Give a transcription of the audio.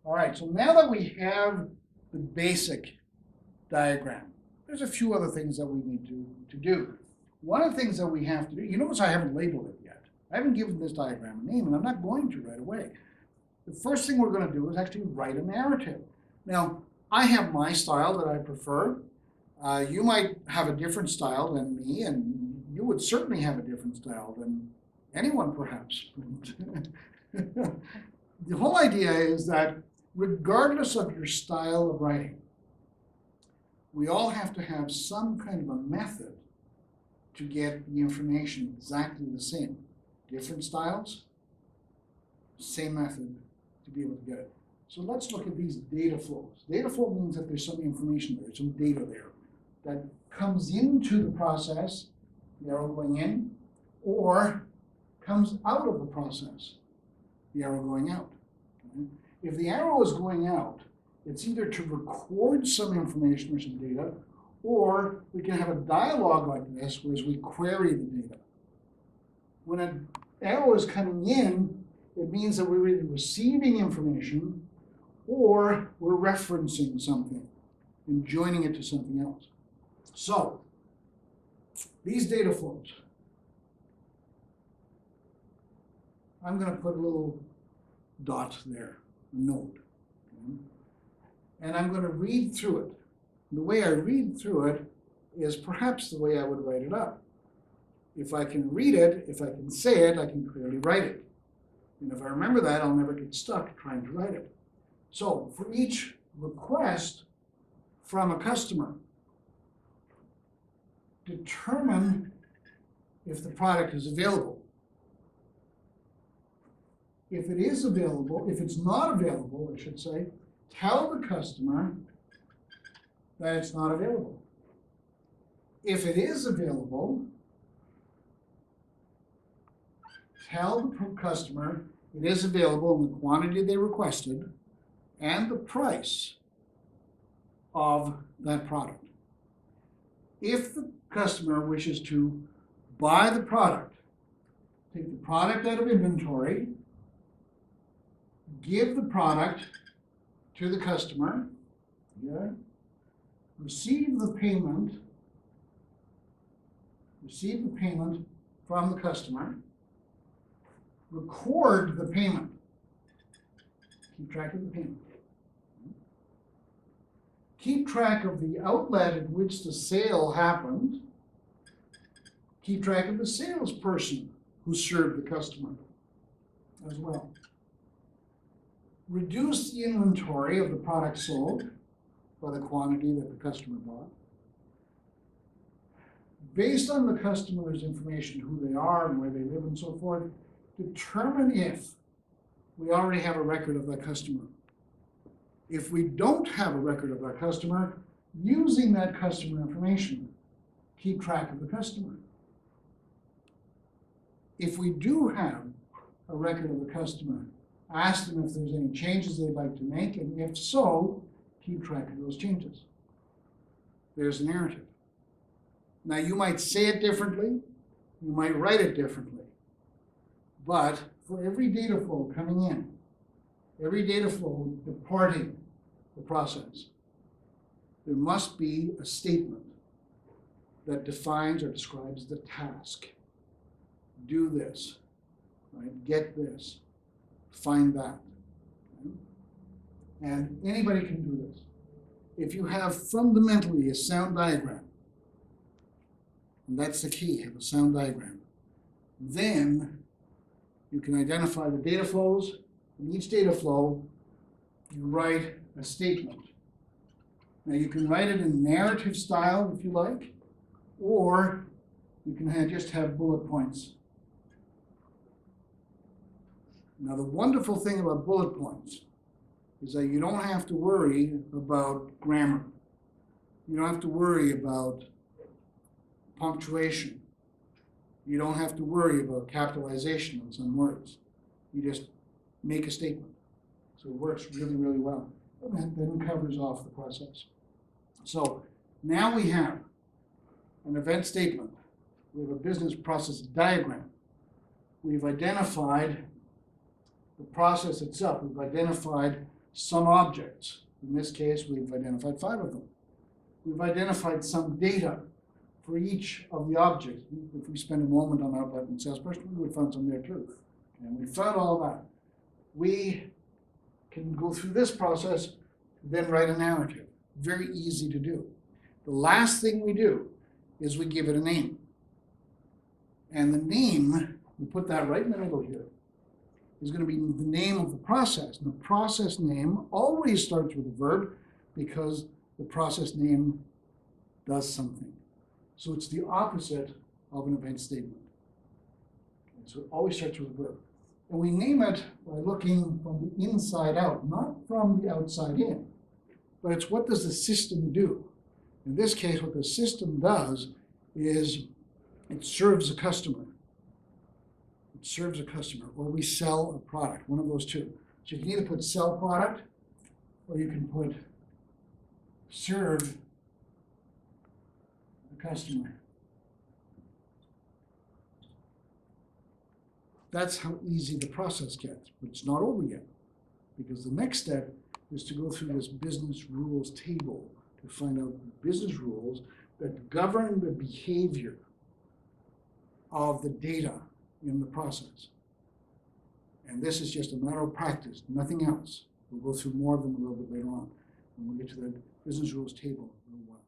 All right, so now that we have the basic diagram, there's a few other things that we need to do. One of the things that we have to do, you notice I haven't labeled it yet. I haven't given this diagram a name, and I'm not going to right away. The first thing we're going to do is actually write a narrative. Now, I have my style that I prefer. You might have a different style than me, and you would certainly have a different style than anyone, perhaps. The whole idea is that regardless of your style of writing, we all have to have some kind of a method to get the information exactly the same. Different styles, same method to be able to get it. So let's look at these data flows. Data flow means that there's some information there, some data there that comes into the process, the arrow going in, or comes out of the process, the arrow going out. Okay? If the arrow is going out, it's either to record some information or some data, or we can have a dialogue like this, whereas we query the data. When an arrow is coming in, it means that we're either receiving information or we're referencing something and joining it to something else. So, these data flows, I'm going to put a little dot there, a node. Okay? And I'm going to read through it. The way I read through it is perhaps the way I would write it up. If I can read it, if I can say it, I can clearly write it. And if I remember that, I'll never get stuck trying to write it. So for each request from a customer, determine if the product is available. If it is available, if it's not available, I should say, tell the customer that it's not available. If it is available, tell the customer it is available in the quantity they requested and the price of that product. If the customer wishes to buy the product, take the product out of inventory, give the product to the customer, okay, receive the payment from the customer, record the payment, keep track of the payment, keep track of the outlet at which the sale happened, keep track of the salesperson who served the customer as well. Reduce the inventory of the product sold by the quantity that the customer bought. Based on the customer's information, who they are and where they live and so forth, determine if we already have a record of that customer. If we don't have a record of that customer, using that customer information, keep track of the customer. If we do have a record of the customer, ask them if there's any changes they'd like to make, and if so, keep track of those changes. There's the narrative. Now, you might say it differently, you might write it differently, but for every data flow coming in, every data flow departing the process, there must be a statement that defines or describes the task. Do this, right? Get this, find that. Okay? And anybody can do this. If you have fundamentally a sound diagram, and that's the key, have a sound diagram, then you can identify the data flows. In each data flow, you write a statement. Now you can write it in narrative style if you like, or you can just have bullet points. Now the wonderful thing about bullet points is that you don't have to worry about grammar. You don't have to worry about punctuation. You don't have to worry about capitalization on some words. You just make a statement. So it works really, really well. And then covers off the process. So now we have an event statement. We have a business process diagram. We've identified the process itself. We've identified some objects. In this case, we've identified 5 of them. We've identified some data for each of the objects. If we spend a moment on outlet and salesperson, we would find some there too. And we found all that. We can go through this process, then write a narrative. Very easy to do. The last thing we do is we give it a name. And the name, we put that right in the middle here, is going to be the name of the process. And the process name always starts with a verb because the process name does something. So it's the opposite of an event statement. Okay, so it always starts with a verb. And we name it by looking from the inside out, not from the outside in. But it's what does the system do? In this case, what the system does is it serves a customer. It serves a customer, or we sell a product, one of those two. So you can either put sell product, or you can put serve the customer. That's how easy the process gets, but it's not over yet, because the next step is to go through this business rules table to find out the business rules that govern the behavior of the data in the process. And this is just a matter of practice, nothing else. We'll go through more of them a little bit later on when we get to the business rules table in a little while.